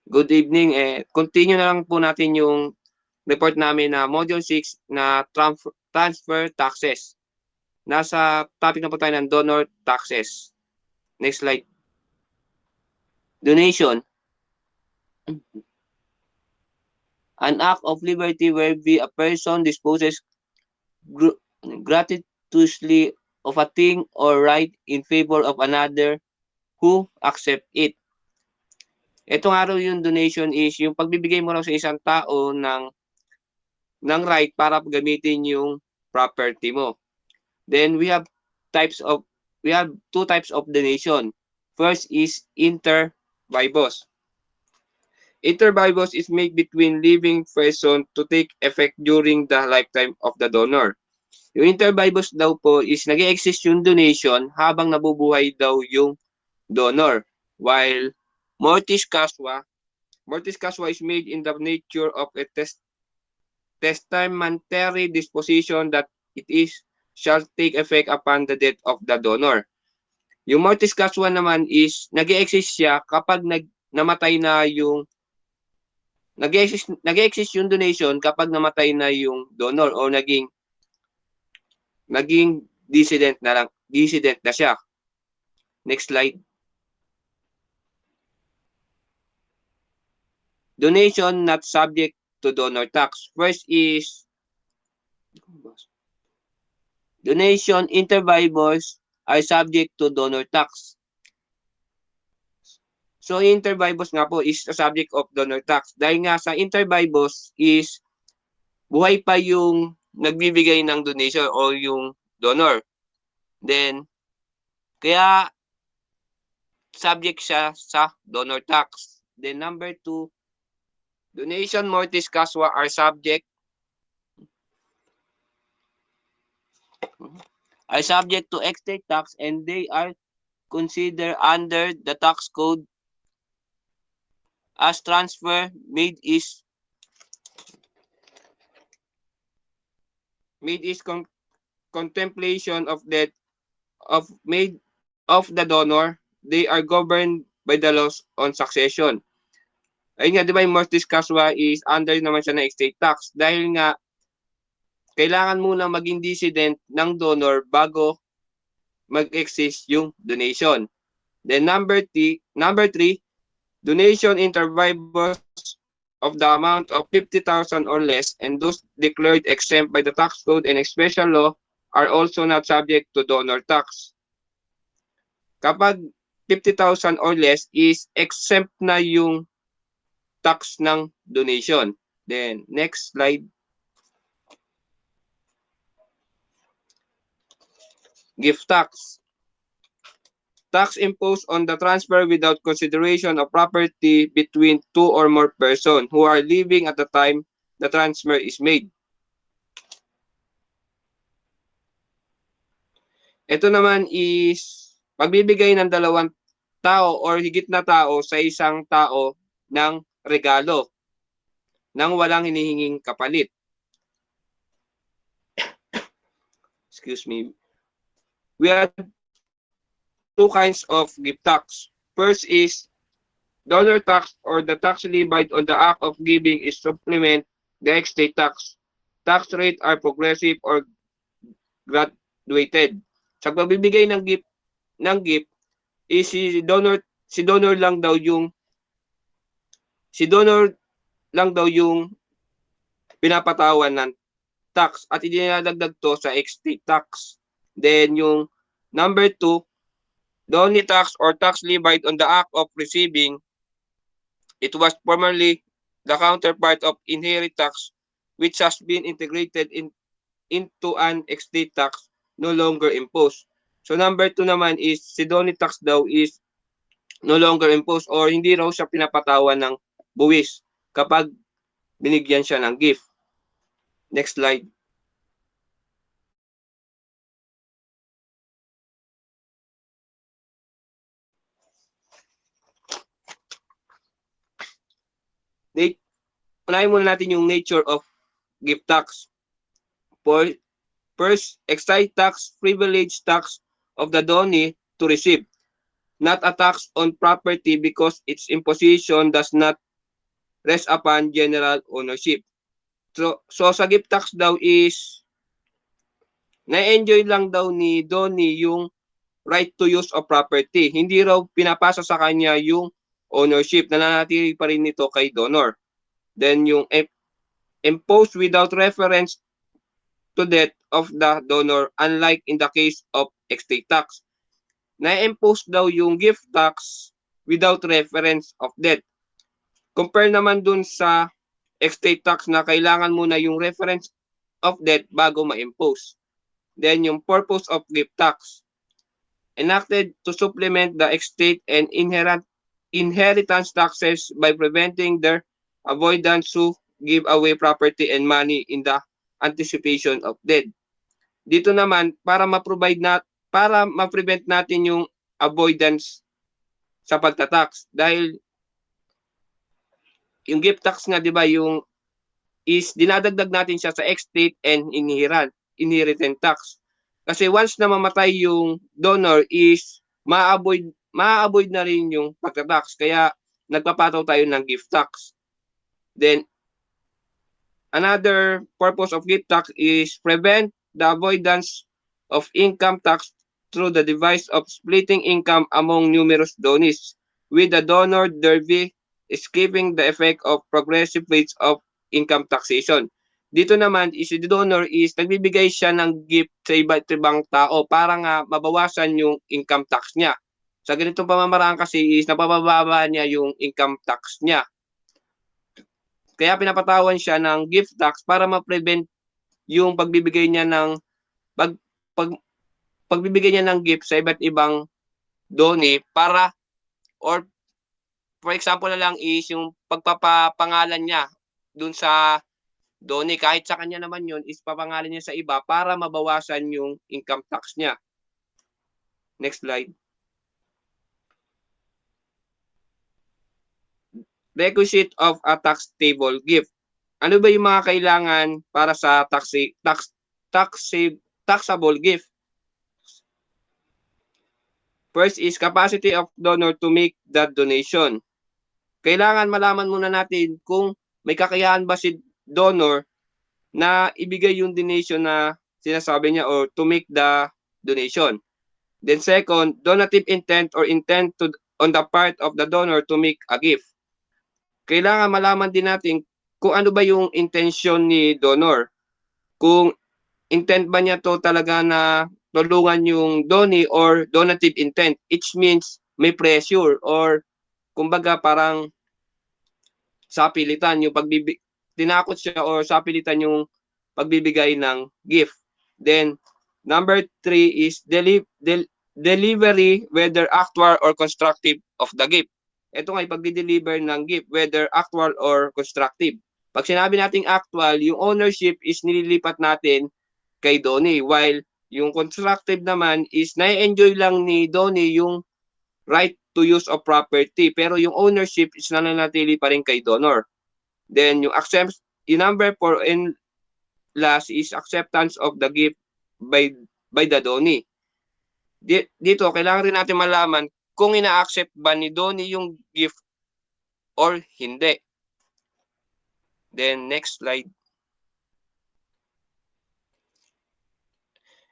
Good evening. Continue na lang po natin yung report namin na Module 6 na transfer taxes. Nasa topic na po tayo ng donor taxes. Next slide. Donation. An act of liberty whereby a person disposes gratuitously of a thing or right in favor of another who accept it. Ito nga raw yung donation is yung pagbibigay mo raw sa isang tao ng right para gamitin yung property mo. Then we have two types of donation. First is inter vivos. Inter vivos is made between living person to take effect during the lifetime of the donor. Yung inter vivos daw po is nag-exist yung donation habang nabubuhay daw yung donor. While mortis causa is made in the nature of a testamentary disposition that it is shall take effect upon the death of the donor. Yung mortis causa naman is nag-exist siya kapag namatay na yung nag-exist yung donation kapag namatay na yung donor o naging dissident na siya. Next slide. Donation not subject to donor tax. First is donation inter vivos are subject to donor tax. So inter vivos nga po is the subject of donor tax. Dahil nga sa inter vivos is buhay pa yung nagbibigay ng donation o yung donor. Then kaya subject siya sa donor tax. Then number 2, donation mortis causa are subject to estate tax and they are considered under the tax code as transfer made is contemplation of death of made of the donor. They are governed by the laws on succession. Ayun nga, di ba yung mortis causa is under naman siya ng estate tax dahil nga kailangan muna maging dissident ng donor bago mag-exist yung donation. Then number 3, donation inter vivos of the amount of 50,000 or less and those declared exempt by the tax code and special law are also not subject to donor tax. Kapag 50,000 or less is exempt na yung tax ng donation. Then next slide. Gift tax. Tax imposed on the transfer without consideration of property between two or more persons who are living at the time the transfer is made. Ito naman is pagbibigay ng dalawang tao or higit na tao sa isang tao ng regalo nang walang hinihinging kapalit. Excuse me. We have two kinds of gift tax. First is donor tax or the tax levied on the act of giving is supplement the estate tax. Tax rate are progressive or graduated. Sa pagbibigay ng gift is si donor lang daw yung pinapatawan ng tax at idinadagdag to sa estate tax. Then yung number 2, donor tax or tax levied on the act of receiving, it was formerly the counterpart of inherit tax which has been integrated into an estate tax no longer imposed. So number 2 naman is si donor tax daw is no longer imposed or hindi raw siya pinapatawan ng buwis kapag binigyan siya ng gift. Next slide. Unahin muna natin yung nature of gift tax. First, excise tax, privilege tax of the donee to receive. Not a tax on property because its imposition does not rests upon general ownership. So sa gift tax daw is na-enjoy lang daw ni Donnie yung right to use of property. Hindi raw pinapasa sa kanya yung ownership. Nananatili pa rin nito kay donor. Then yung imposed without reference to death of the donor, unlike in the case of estate tax. Na-impose daw yung gift tax without reference of death. Compare naman dun sa estate tax na kailangan muna yung reference of death bago ma-impose. Then yung purpose of gift tax, enacted to supplement the estate and inheritance taxes by preventing their avoidance to give away property and money in the anticipation of death. Dito naman para ma-prevent natin yung avoidance sa pagtatax dahil yung gift tax nga 'di ba yung is dinadagdag natin siya sa estate and inheritance tax. Kasi once na mamatay yung donor is ma-avoid na rin yung pagtatax kaya nagpapataw tayo ng gift tax. Then another purpose of gift tax is prevent the avoidance of income tax through the device of splitting income among numerous donees, with the donor thereby escaping the effect of progressive rates of income taxation. Dito naman, si donor is nagbibigay siya ng gift sa iba't ibang tao para nga mabawasan yung income tax niya. Sa ganitong pamamaraan kasi is napababa niya yung income tax niya. Kaya pinapatawan siya ng gift tax para ma-prevent yung pagbibigay niya ng pagbibigay niya ng gift sa iba't ibang donee para or for example na lang is yung pagpapapangalan niya dun sa donee kahit sa kanya naman yun is papangalan niya sa iba para mabawasan yung income tax niya. Next slide. Requisite of a taxable gift. Ano ba yung mga kailangan para sa taxable gift? First is capacity of donor to make that donation. Kailangan malaman muna natin kung may kakayahan ba si donor na ibigay yung donation na sinasabi niya or to make the donation. Then second, donative intent or intent on the part of the donor to make a gift. Kailangan malaman din natin kung ano ba yung intention ni donor. Kung intent ba niya to talaga na tulungan yung donee or donative intent, which means may pressure or kumbaga parang sapilitan yung tinakot siya or sapilitan yung pagbibigay ng gift. Then number 3 is delivery, whether actual or constructive of the gift. Ito nga pagdi-deliver ng gift, whether actual or constructive. Pag sinabi nating actual, yung ownership is nililipat natin kay donee, while yung constructive naman is na-enjoy lang ni donee yung right to use of property, pero yung ownership is nananatili pa rin kay donor. Then yung number 4 and last is acceptance of the gift by the donee. Dito kailangan rin natin malaman kung ina-accept ba ni donee yung gift or hindi. Then next slide.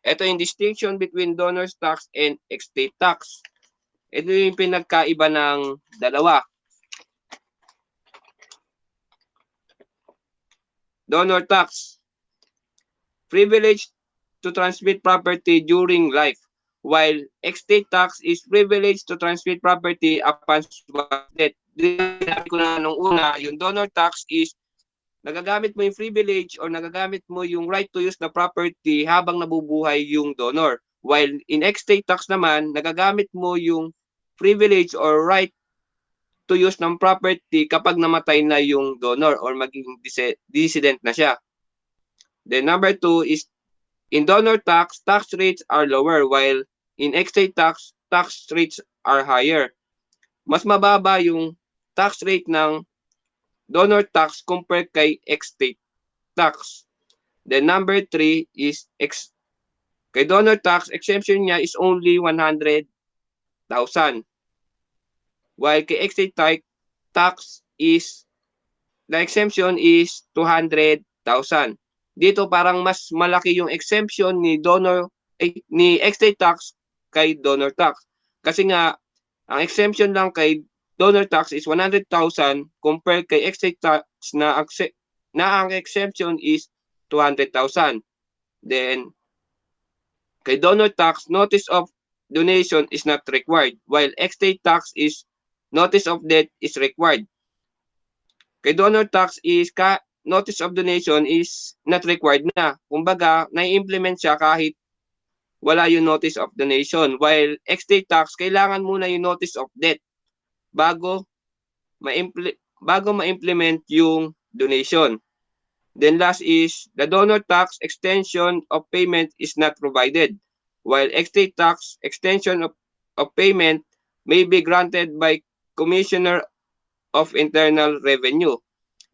Ito yung distinction between donor's tax and estate tax. Ito yung pinagkaiba ng dalawa. Donor tax. Privilege to transmit property during life, while estate tax is privilege to transmit property upon one's death. Sinabi ko na nung una, yung donor tax is nagagamit mo yung privilege or nagagamit mo yung right to use the property habang nabubuhay yung donor. While in estate tax naman, nagagamit mo yung privilege or right to use ng property kapag namatay na yung donor or maging dissident na siya. Then number 2 is in donor tax rates are lower, while in estate tax rates are higher. Mas mababa yung tax rate ng donor tax compared kay estate tax. Then number 3 is kay donor tax, exemption niya is only 100,000. While kay estate tax is the exemption is 200,000. Dito parang mas malaki yung exemption ni estate tax kay donor tax. Kasi nga ang exemption lang kay donor tax is 100,000 compared kay estate tax na ang exemption is 200,000. Then kay donor tax, notice of donation is not required, while estate tax is notice of death is required. Kay donor tax is notice of donation is not required na. Kumbaga, nai-implement siya kahit wala yung notice of donation. While estate tax, kailangan muna yung notice of death bago ma-implement yung donation. Then last is the donor tax extension of payment is not provided, while estate tax extension of payment may be granted by Commissioner of Internal Revenue.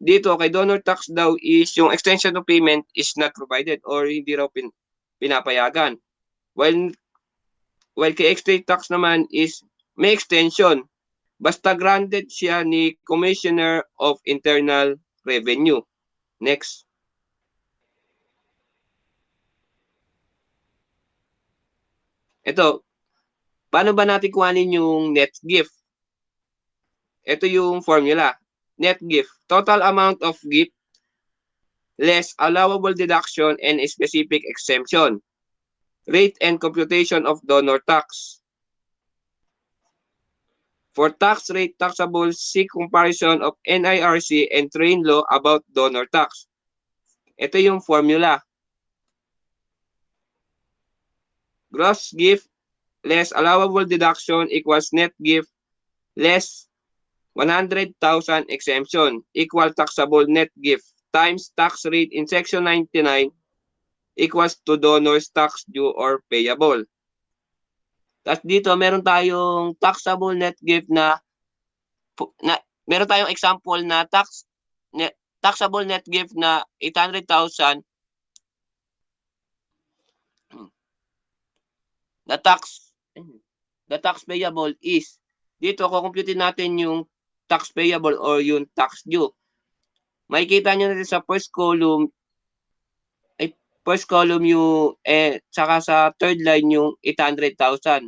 Dito kay donor tax daw is yung extension of payment is not provided or hindi raw pinapayagan. While kay estate tax naman is may extension basta granted siya ni Commissioner of Internal Revenue. Next. Ito, paano ba natin kuhanin yung net gift? Ito yung formula. Net gift, total amount of gift less allowable deduction and specific exemption. Rate and computation of donor tax. For tax rate taxable, see comparison of NIRC and train law about donor tax. Ito yung formula. Gross gift less allowable deduction equals net gift less 100,000 exemption equal taxable net gift times tax rate in section 99 equals to donor's tax due or payable. Tapos dito meron tayong taxable net gift na meron tayong example na taxable net gift na 800,000. The tax payable is dito kukumpute natin yung tax payable or yung tax due. Makikita nyo natin sa first column yung saka sa third line yung 800,000.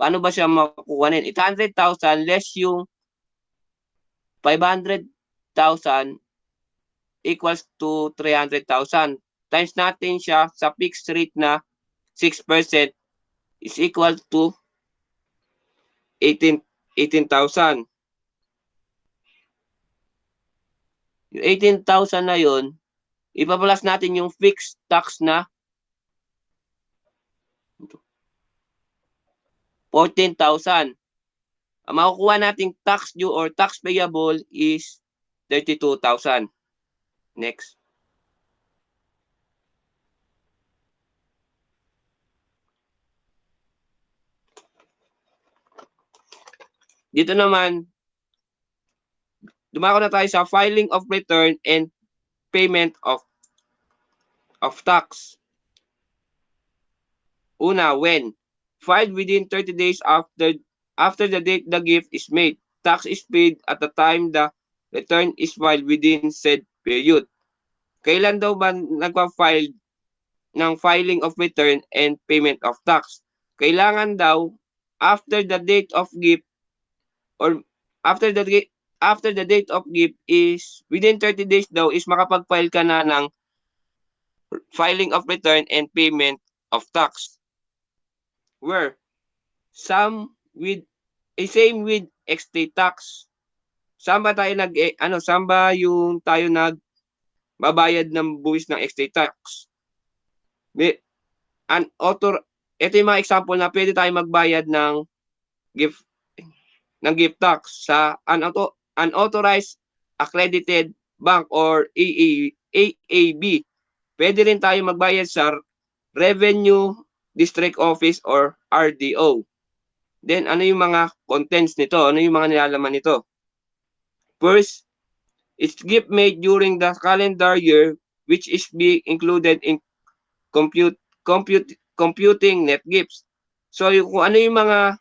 Paano ba siya makukuha? 800,000 less yung 500,000 equals to 300,000. Times natin siya sa fixed rate na 6% is equal to 18,000. Yung 18,000 na yun, ipapalas natin yung fixed tax na 14,000. Ang makukuha nating tax due or tax payable is 32,000. Next. Dito naman, dumako na tayo sa filing of return and payment of tax. Una, when filed within 30 days after the date the gift is made, tax is paid at the time the return is filed within said period. Kailan daw ba nagpa-file ng filing of return and payment of tax? Kailangan daw after the date of gift or after the date of gift is within 30 days daw is makapag-file ka na ng filing of return and payment of tax. Where same with estate tax. Saan ba tayo saan ba yung tayo nagbabayad ng buwis ng estate tax? Ito yung mga example na pwede tayo magbayad ng gift tax sa unauthorized accredited bank or AAB. Pwede rin tayo magbayad sa Revenue District Office or RDO. Then, ano yung mga contents nito? Ano yung mga nilalaman nito? First, it's gift made during the calendar year which is being included in computing net gifts. So, kung ano yung mga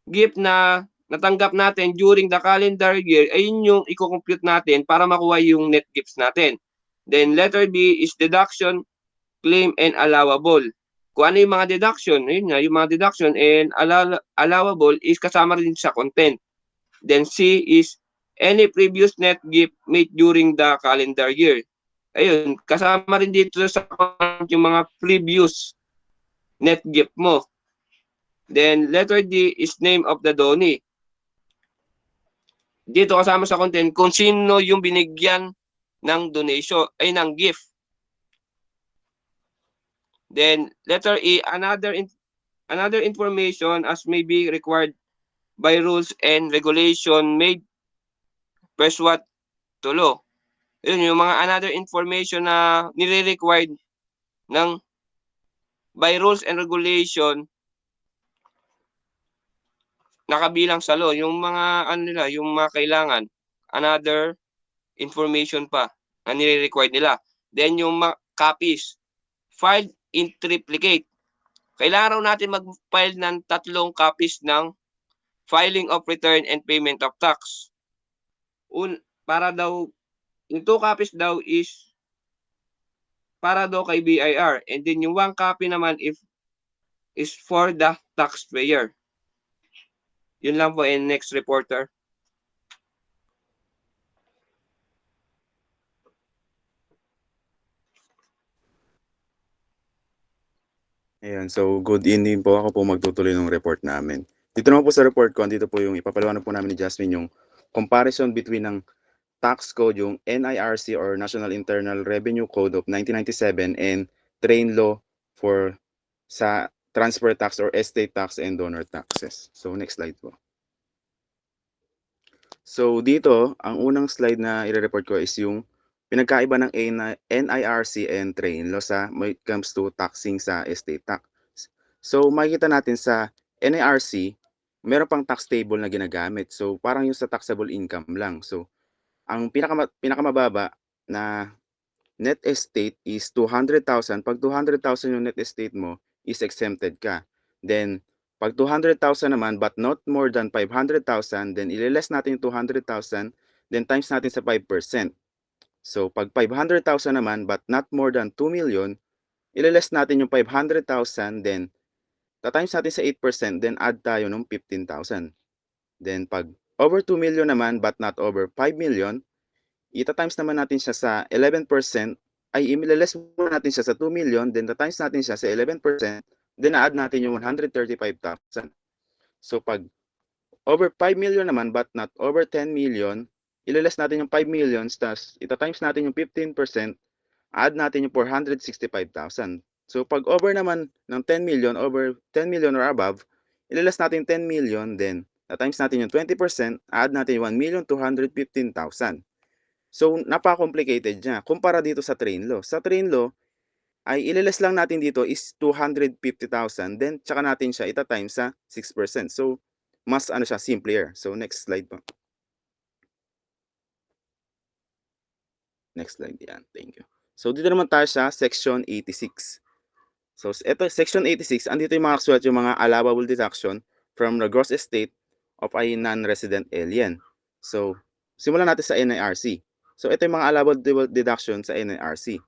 gift na natanggap natin during the calendar year, ay yun yung i-compute natin para makuha yung net gifts natin. Then letter B is deduction, claim, and allowable. Kung ano yung mga deduction, ayun nga, yung mga deduction and allowable is kasama rin sa content. Then C is any previous net gift made during the calendar year. Ayun, kasama rin dito sa yung mga previous net gift mo. Then letter D is name of the donee. Dito kasama sa content kung sino yung binigyan ng donation ay ng gift. Then letter E, another information as may be required by rules and regulation made pursuant to law. Yun yung mga another information na nire-required ng by rules and regulation nakabilang sa law. Yung mga ano nila, yung mga kailangan, another information pa na nire-required nila. Then yung copies, filed in triplicate. Kailangan raw natin mag-file ng 3 copies ng filing of return and payment of tax. Para daw, yung 2 copies daw is para daw kay BIR. And then yung 1 copy naman is for the taxpayer. Yun lang po, and next reporter. Ayan, so good evening po. Ako po magtutuloy ng report namin. Dito naman po sa report ko, dito po yung ipapaliwanag po namin ni Jasmine yung comparison between ng tax code, yung NIRC or National Internal Revenue Code of 1997 and train law for sa transfer tax or estate tax and donor taxes. So next slide po. So dito, ang unang slide na i-report ko is yung pinagkaiba ng NIRC and train law sa when it comes to taxing sa estate tax. So makikita natin sa NIRC, meron pang tax table na ginagamit. So parang yung sa taxable income lang. So ang pinakamababa na net estate is 200,000. Pag 200,000 yung net estate mo, is exempted ka. Then pag 200,000 naman but not more than 500,000, then ililess natin yung 200,000, then times natin sa 5%. So pag 500,000 naman but not more than 2 million, ililess natin yung 500,000, then times natin sa 8%, then add tayo ng 15,000. Then pag over 2 million naman but not over 5 million, ita-times naman natin siya sa 11%, ay imilales muna natin siya sa 2 million, then times natin siya sa 11%, then add natin yung 135,000. So pag over 5 million naman but not over 10 million, ililess natin yung 5 million, tas ita-times natin yung 15%, add natin yung 465,000. So pag over naman ng 10 million, over 10 million or above, ililess natin 10 million, then times natin yung 20%, add natin yung 1,215,000. So napaka-complicated niya kumpara dito sa train law. Sa train law ay ililess lang natin dito is 250,000, then tsaka natin siya ita-times sa 6%. So mas ano siya, simpler. So next slide po. Next slide, yan. Thank you. So dito naman tayo sa section 86. So ito, section 86, andito yung mga actual yung mga allowable deduction from the gross estate of a non-resident alien. So simulan natin sa NIRC. So ito yung mga allowable deduction sa NIRC.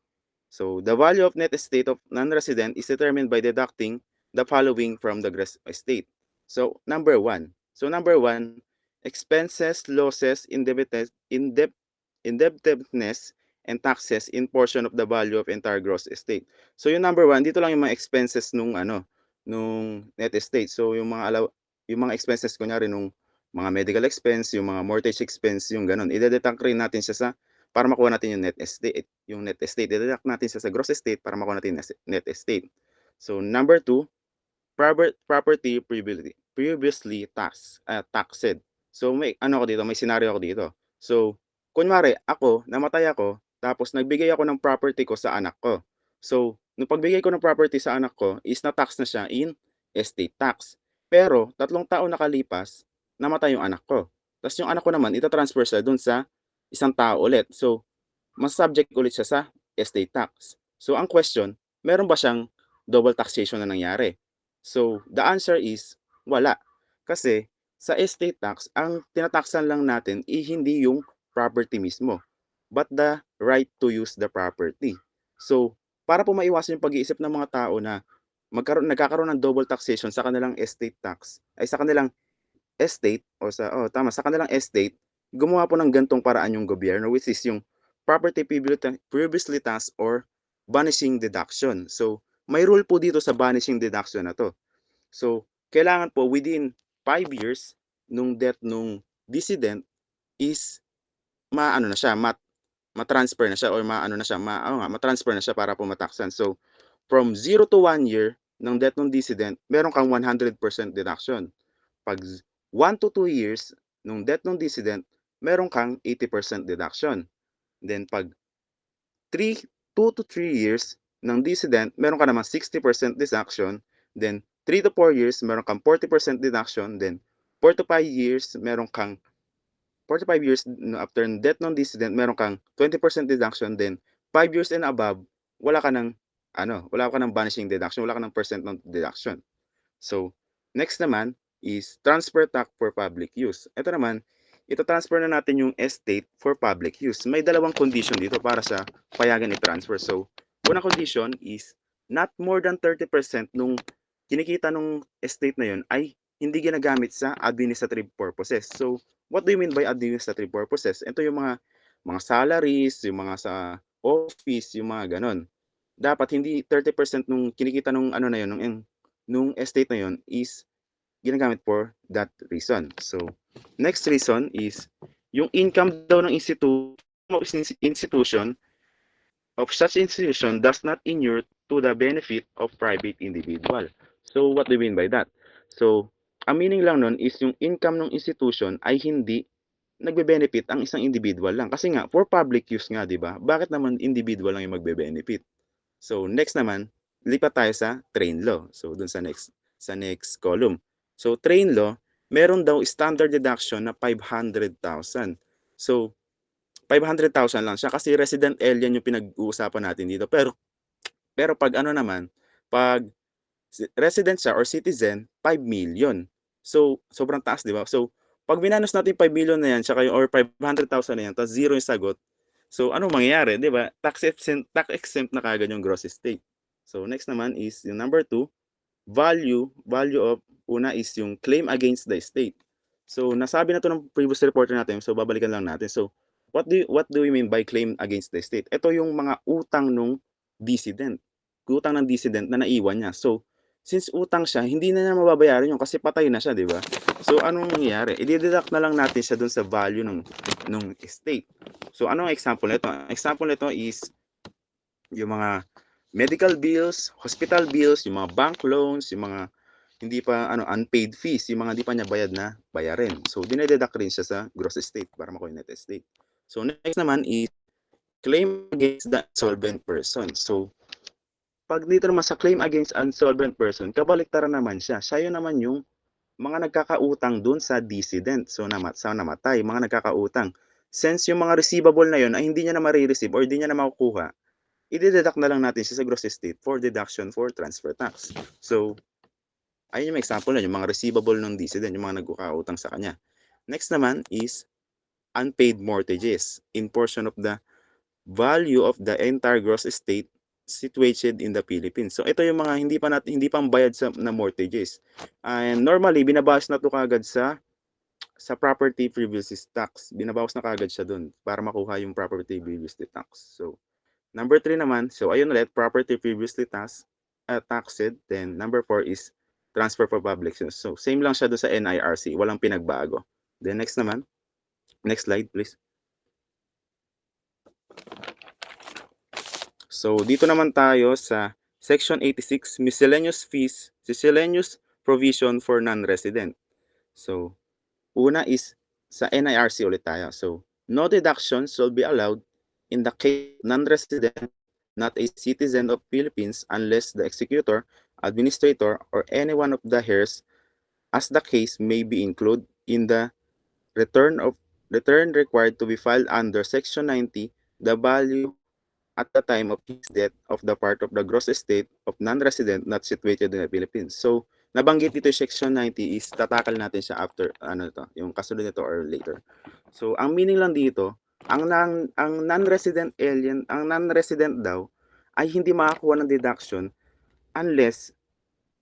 So the value of net estate of non-resident is determined by deducting the following from the gross estate. So number one, expenses, losses, indebtedness, and taxes in portion of the value of entire gross estate. So yung number one, dito lang yung mga expenses nung net estate. So yung mga expenses kunyari nung mga medical expense, yung mga mortgage expense, yung ganun. I-deduct rin natin siya sa para makuha natin yung net estate. Yung net estate, i-deduct natin siya sa gross estate para makuha natin yung net estate. So number two, property previously taxed. So may ano ako dito, may scenario ako dito. So kunwari ako, namatay ako, tapos nagbigay ako ng property ko sa anak ko. So nung pagbigay ko ng property sa anak ko, is na-tax na siya in estate tax. Pero 3 taon nakalipas, namatay yung anak ko. Tapos yung anak ko naman, ita-transfer siya dun sa isang tao ulit. So mas subject ulit siya sa estate tax. So ang question, meron ba siyang double taxation na nangyari? So the answer is wala. Kasi sa estate tax, ang tinataksan lang natin hindi yung property mismo, but the right to use the property. So, para po maiwasan yung pag-iisip ng mga tao na nagkakaroon ng double taxation sa kanilang estate tax, ay sa kanilang estate o sa kanilang estate, gumawa po ng gantong paraan yung gobyerno, which is yung property previously taxed or vanishing deduction. So, may rule po dito sa vanishing deduction na to. So, kailangan po within 5 years nung death nung decedent is maano na siya, ma-transfer na siya or ma-transfer na siya para po mataksan. So, from 0 to 1 year ng death ng decedent, meron kang 100% deduction. Pag 1 to 2 years nung death ng decedent, meron kang 80% deduction. Then pag 2 to 3 years ng decedent, meron ka naman 60% deduction. Then 3 to 4 years, meron kang 40% deduction. Then 4 to 5 years, meron kang 45 years after death ng decedent, meron kang 20% deduction. Then 5 years and above, wala ka ng vanishing deduction, wala ka ng percent ng deduction. So, next naman is transfer tax for public use. Ito naman, ito-transfer na natin yung estate for public use. May dalawang condition dito para sa payagan i-transfer. So, unang condition is not more than 30% nung kinikita nung estate na yun ay hindi ginagamit sa administrative purposes. So, what do you mean by administrative purposes? Ito yung mga salaries, yung mga sa office, yung mga ganon. Dapat hindi 30% nung kinikita nung ano na yun, nung estate na yun is ginagamit for that reason. So, next reason is yung income daw ng institution of such institution does not inure to the benefit of private individual. So, what do you mean by that? So, ang meaning lang nun is yung income ng institution ay hindi nagbe-benefit ang isang individual lang. Kasi nga, for public use nga, di ba? Bakit naman individual lang yung magbe-benefit? So, next naman, lipat tayo sa train law. So, dun sa next column. So, train law, meron daw standard deduction na 500,000. So, 500,000 lang siya kasi resident alien yung pinag-uusapan natin dito. Pero pag ano naman, pag resident siya or citizen, 5 million. So, sobrang taas, di ba? So, pag binanos natin 5 million na yan, or 500,000 na yan, tapos zero yung sagot, so ano mangyayari, di ba? Tax exempt na kagad yung gross estate. So, next naman is yung number 2, value of, una is yung claim against the estate. So, nasabi na to ng previous reporter natin, so babalikan lang natin. So, what do we mean by claim against the estate? Ito yung mga utang ng decedent. Utang ng decedent na naiwan niya. So, since utang siya, hindi na niya mababayaran yun kasi patay na siya, di ba? So, anong nangyayari? I-deduct na lang natin siya dun sa value ng estate. So, anong example nito? Example nito is yung mga medical bills, hospital bills, yung mga bank loans, yung mga hindi pa unpaid fees, yung mga hindi pa niya bayad na bayarin. So, dinededuct rin siya sa gross estate para makuha net estate. So, next naman is claim against the insolvent person. So, pag dito naman sa claim against insolvent person, kabaliktaran naman siya. Siya yun naman yung mga nagkakautang dun sa decedent. So, sa namatay, mga nagkakautang. Since yung mga receivable na yun ay hindi niya na marireceive or hindi niya na makukuha, i-deduct na lang natin siya sa gross estate for deduction for transfer tax. So, ayun yung example na yung mga receivable ng decedent, yung mga nagkakautang sa kanya. Next naman is unpaid mortgages in portion of the value of the entire gross estate situated in the Philippines. So ito yung mga hindi pa bayad na mortgages. And normally binabawas na to kagad sa property previously tax. Binabawas na kagad siya doon para makuha yung property previously tax. So number 3 naman, so ayun ulit, property previously taxed. Then number 4 is transfer for public use. So same lang siya doon sa NIRC, walang pinagbago. Then next naman, next slide please. So, dito naman tayo sa Section 86, Miscellaneous Fees, Miscellaneous Provision for Non-Resident. So, una is sa NIRC ulit tayo. So, no deductions shall be allowed in the case of non-resident, not a citizen of Philippines unless the executor, administrator, or any one of the heirs, as the case may be included in the return required to be filed under Section 90, the value at the time of his death of the part of the gross estate of non-resident not situated in the Philippines. So, nabanggit dito yung section 90 is tatakal natin siya after yung kasunod nito or later. So ang meaning lang dito, ang non-resident alien, ang non-resident daw ay hindi makakuha ng deduction unless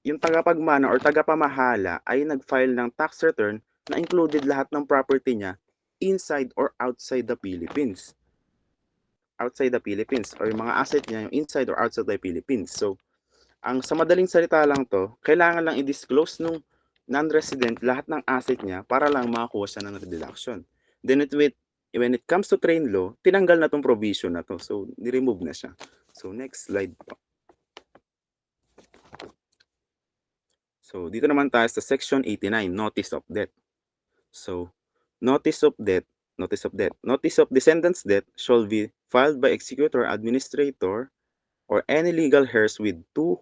yung tagapagmana or tagapamahala ay nag-file ng tax return na included lahat ng property niya inside or outside the Philippines. Outside the Philippines or yung mga asset niya yung inside or outside the Philippines. So ang sa madaling salita lang to, kailangan lang i-disclose nung non-resident lahat ng asset niya para lang makakuha siya ng deduction. Then when it comes to train law, tinanggal na tong provision na to. So, ni-remove na siya. So, next slide po. So, dito naman tayo sa section 89, notice of death. So, notice of death. Notice of descendant's death shall be filed by executor, administrator, or any legal heirs with 2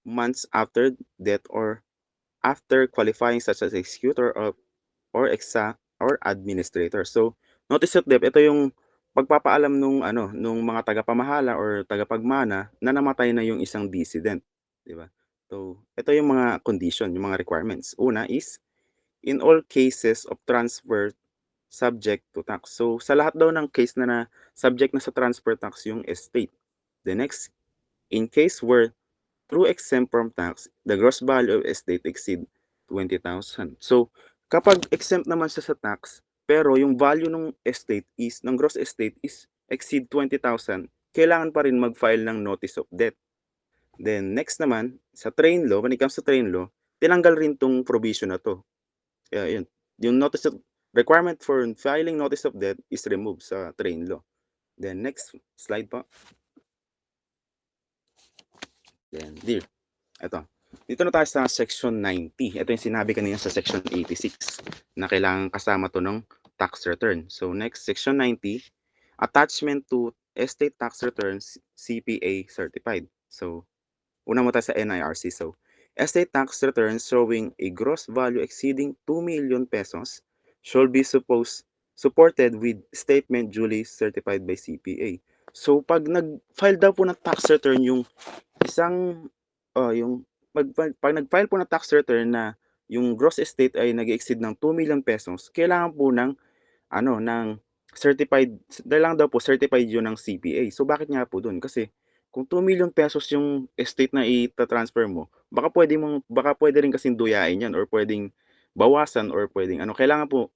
months after death or after qualifying such as executor or administrator. So, notice of death, ito yung pagpapaalam nung mga tagapamahala or tagapagmana na namatay na yung isang decedent, di ba? So, ito yung mga condition, yung mga requirements. Una is in all cases of transfer subject to tax. So, sa lahat daw ng case na subject na sa transfer tax yung estate. The next, in case where through exempt from tax, the gross value of estate exceed 20,000. So, kapag exempt naman siya sa tax, pero yung value ng gross estate is exceed 20,000, kailangan pa rin mag-file ng notice of death. Then, next naman, sa train law, when it comes to train law, tinanggal rin tong provision na to. Yun. Yung notice of requirement for filing notice of death is removed sa train law. Then, next slide po. Then, ito. Dito na tayo sa section 90. Ito yung sinabi kanina sa section 86 na kailangan kasama to ng tax return. So next, section 90, attachment to estate tax returns CPA certified. So una mo tayo sa NIRC. So estate tax returns showing a gross value exceeding 2 million pesos should be supported with statement duly certified by CPA. So pag nag-file daw po ng tax return yung isang yung pag nag-file po ng tax return na yung gross estate ay nag-exceed ng 2 million pesos, kailangan po ng certified, dahil lang daw po certified yun ng CPA. So bakit nga po dun? Kasi kung 2 million pesos yung estate na i-transfer mo, baka pwede rin kasing duyain yan or pwedeng bawasan or pwedeng kailangan po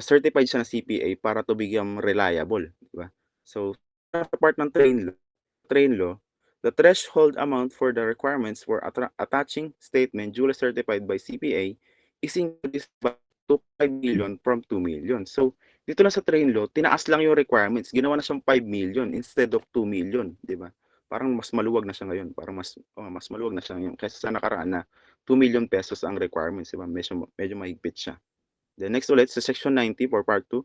certified siya ng CPA para to become reliable, di ba? So sa part ng train law, the threshold amount for the requirements for attaching statement duly certified by CPA is increased by to 5 million from 2 million. So, dito lang sa train law, tinaas lang yung requirements. Ginawa na siyang 5 million instead of 2 million, di ba? Parang mas maluwag na siya ngayon. Parang mas maluwag na siya ngayon kaysa sa nakaraan na 2 million pesos ang requirements, di ba? Medyo mahigpit siya. The next ulit sa section 90 for part 2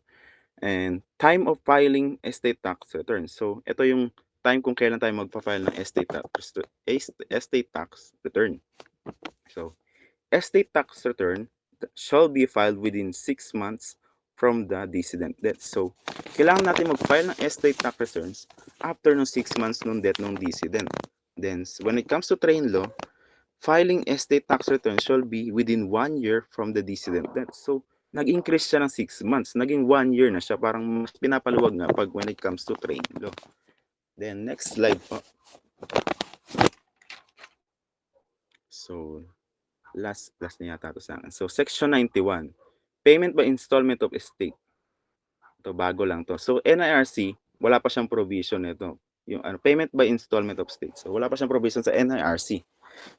and time of filing estate tax return. So, ito yung time kung kailan tayo magpa-file ng estate tax return. So, estate tax return shall be filed within 6 months from the decedent death. So, kailangan natin mag-file ng estate tax returns after ng 6 months nung death ng decedent. Then, when it comes to train law, filing estate tax return shall be within 1 year from the decedent death. So, nag-increase siya ng 6 months. Naging 1 year na siya. Parang mas pinapaluwag nga pag when it comes to train law. Then, next slide po. So, last na yata ito sa akin. So, section 91. Payment by installment of estate. Ito, bago lang to. So, NIRC, wala pa siyang provision nito. Yung payment by installment of estate. So, wala pa siyang provision sa NIRC.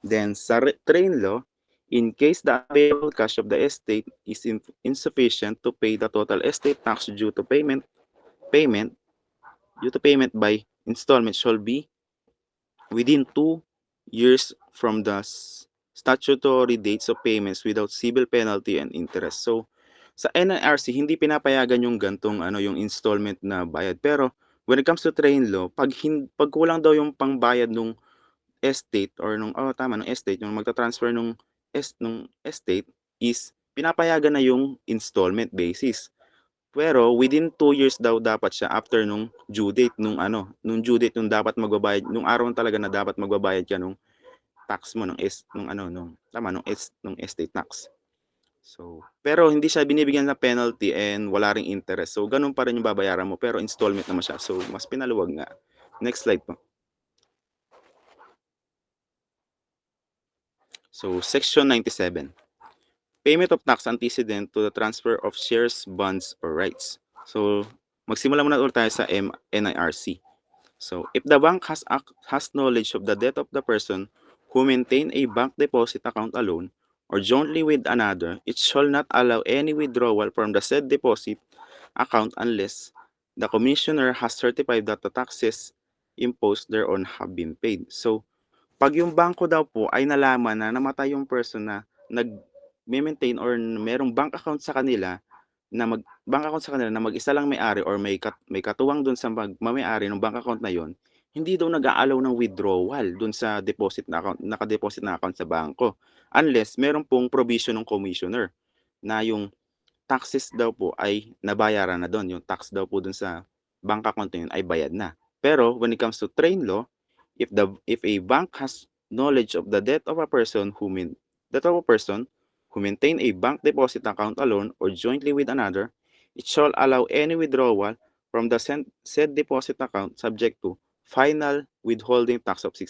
Then, sa train law, in case the available cash of the estate is insufficient to pay the total estate tax due to payment by installment shall be within 2 years from the statutory dates of payments without civil penalty and interest. So, sa NIRC, hindi pinapayagan yung gantong yung installment na bayad. Pero, when it comes to train law, pag kulang daw yung pangbayad nung estate or nung estate, yung magta-transfer nung estate is pinapayagan na yung installment basis. Pero within 2 years daw dapat siya after nung due date nung due date nung dapat magbabayad, nung araw talaga na dapat magbabayad ka nung tax mo nung estate tax. So, pero hindi siya binibigyan ng penalty and wala ring interest. So, ganun pa rin yung babayaran mo pero installment naman siya. So, mas pinaluwag nga. Next slide po. So, Section 97. Payment of tax antecedent to the transfer of shares, bonds, or rights. So, magsimula muna ulit tayo sa NIRC. So, if the bank has knowledge of the death of the person who maintain a bank deposit account alone or jointly with another, it shall not allow any withdrawal from the said deposit account unless the commissioner has certified that the taxes imposed thereon have been paid. So, pag yung bangko daw po ay nalaman na namatay yung person na nag-maintain or merong bank account sa kanila na mag-isa lang may-ari or may katuwang dun sa may-ari ng bank account na yon, hindi daw nag-aalaw ng withdrawal dun sa deposit na account, naka-deposit na account sa bangko unless meron pong provision ng commissioner na yung taxes daw po ay nabayaran na doon, yung tax daw po dun sa bank account na yun ay bayad na. Pero when it comes to train law, if a bank has knowledge of the death of a person who maintain a bank deposit account alone or jointly with another, it shall allow any withdrawal from the said deposit account subject to final withholding tax of 6%.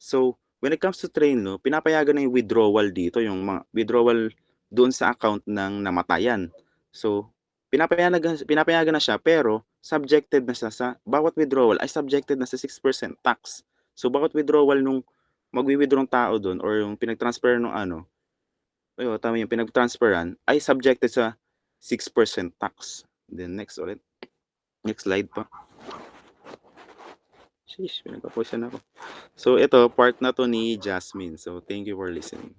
So, when it comes to train law, pinapayagan na yung withdrawal dito, yung mga withdrawal doon sa account ng namatayan. So, pinapayagan na siya pero subjected na siya sa bawat withdrawal ay subjected na sa 6% tax. So, bawat withdrawal nung magwi-withdraw ng tao doon or yung pinag-transfer ng tama yung pinag-transferan ay subjected sa 6% tax. Then next ulit. Next slide pa. Sheesh, pinagpaposan ako. So, ito, part na to ni Jasmine. So, thank you for listening.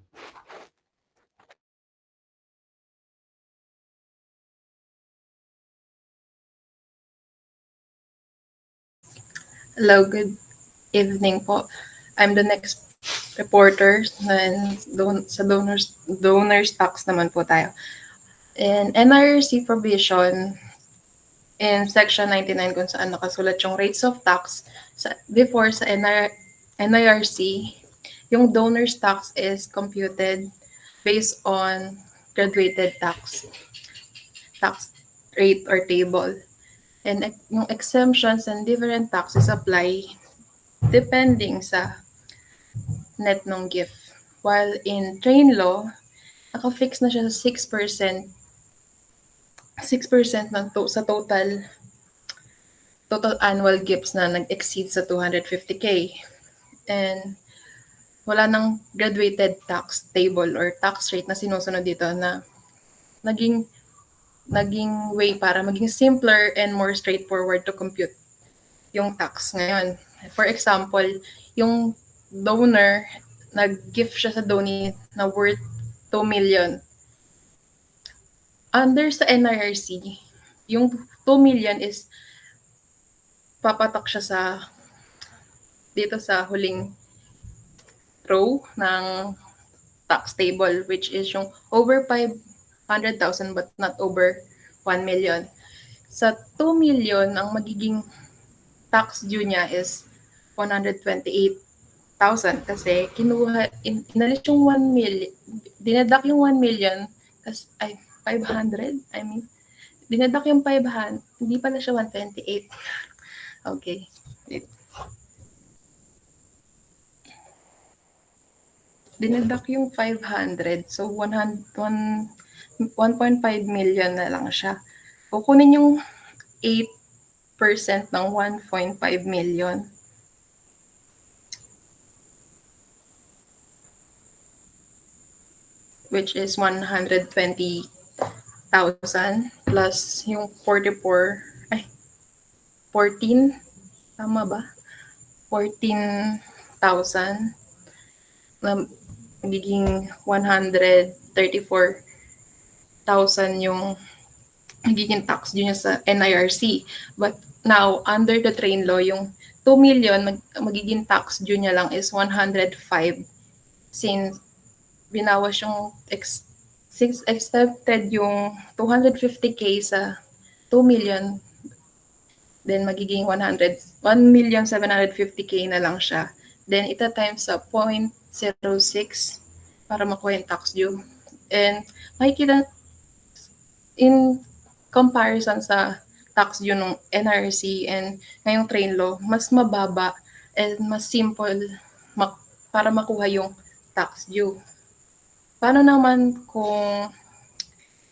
Hello, good evening po. I'm the next reporter sa donors tax naman po tayo. In NIRC provision in section 99 kung saan nakasulat yung rates of tax before sa NIRC, yung donors tax is computed based on graduated tax rate or table. And yung exemptions and different taxes apply depending sa net ng gift. While in train law, naka-fix na siya sa 6% sa total annual gifts na nag-exceed sa 250K. And wala nang graduated tax table or tax rate na sinusunod dito na naging way para maging simpler and more straightforward to compute yung tax ngayon. For example, yung donor, nag-gift siya sa donee na worth 2 million. Under sa NIRC, yung 2 million is papatak siya dito sa huling row ng tax table, which is yung over 500,000 but not over 1 million. Sa 2 million, ang magiging tax due niya is 128,000 kasi inalis yung 1 million, dinadak yung 1 million, kasi, 500, dinadak yung 500, hindi pala siya 128. Okay. Dinadak yung 500, so 1.5 million na lang siya. Kukunin yung 8% ng 1.5 million. Which is 120,000 plus yung 14, tama ba? 14,000 na magiging 134,000 yung magiging tax due niya sa NIRC. But now, under the train law, yung 2 million, magiging tax due niya lang is 105 since binawas yung since accepted yung 250K sa 2 million, then magiging 1,750,000 na lang siya. Then ita times sa 0.5 0.06 para makuha yung tax due. And makikita in comparison sa tax due ng NRC and ngayong train law, mas mababa and mas simple para makuha yung tax due. Paano naman kung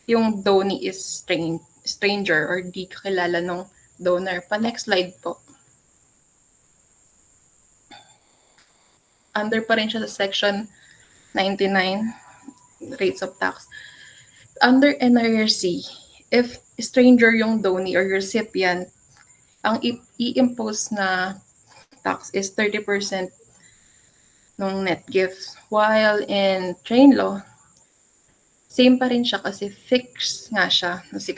yung donee is stranger or di kakilala ng donor? Next slide po. Under pa rin siya sa section 99, rates of tax. Under NRC, if stranger yung donee or recipient, ang i-impose na tax is 30% ng net gift. While in train law, same pa rin siya kasi fixed nga siya na 6%.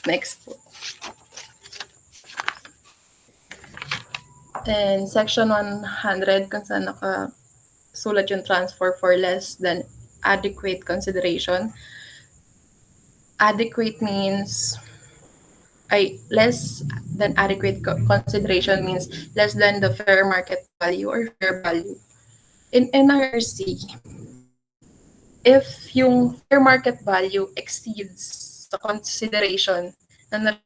Next po. And section 100, kung saan nakasulat yung transfer for less than adequate consideration. Adequate means less than adequate consideration means less than the fair market value or fair value. In NRC, if yung fair market value exceeds the consideration na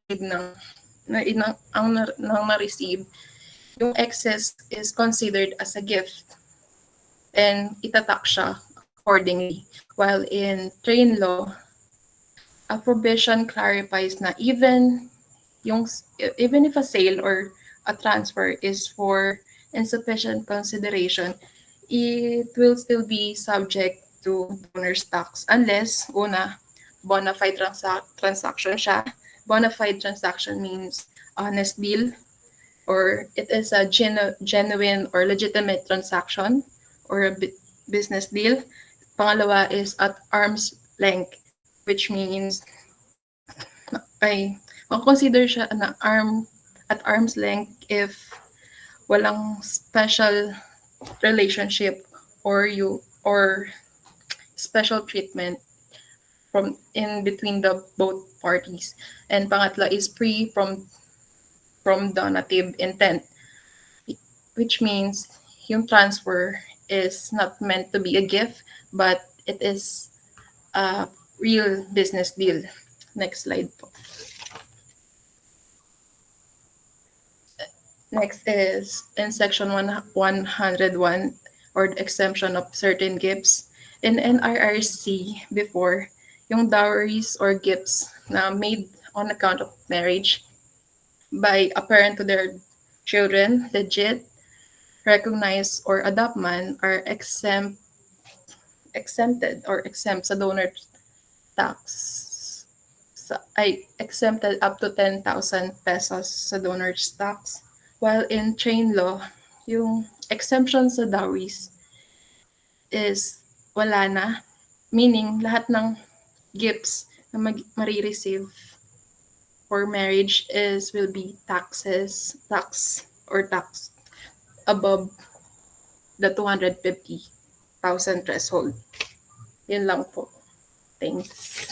na-receive, yung excess is considered as a gift and itatax siya accordingly. While in train law, a provision clarifies na even if a sale or a transfer is for insufficient consideration, it will still be subject to donor's tax unless, una, bona fide transaction siya. Bona fide transaction means honest deal or it is a genuine or legitimate transaction or a business deal. Pangalawa is at arm's length, which means consider siya na at arm's length if walang special relationship or special treatment from in between the both parties. And pangatlo is free from donative intent, which means yung transfer is not meant to be a gift, but it is a real business deal. Next slide po. Next is in section 101 or the exemption of certain gifts. In NRRC before, yung dowries or gifts na made on account of marriage by a parent to their children, legit, recognized, or adopt man are exempted or exempt sa donor tax. Exempted up to 10,000 pesos sa donor's tax. While in train law, yung exemption sa dowries is wala na. Meaning, lahat ng gifts na marireceive for marriage will be tax above the 250,000 threshold. Yun lang po. Thanks.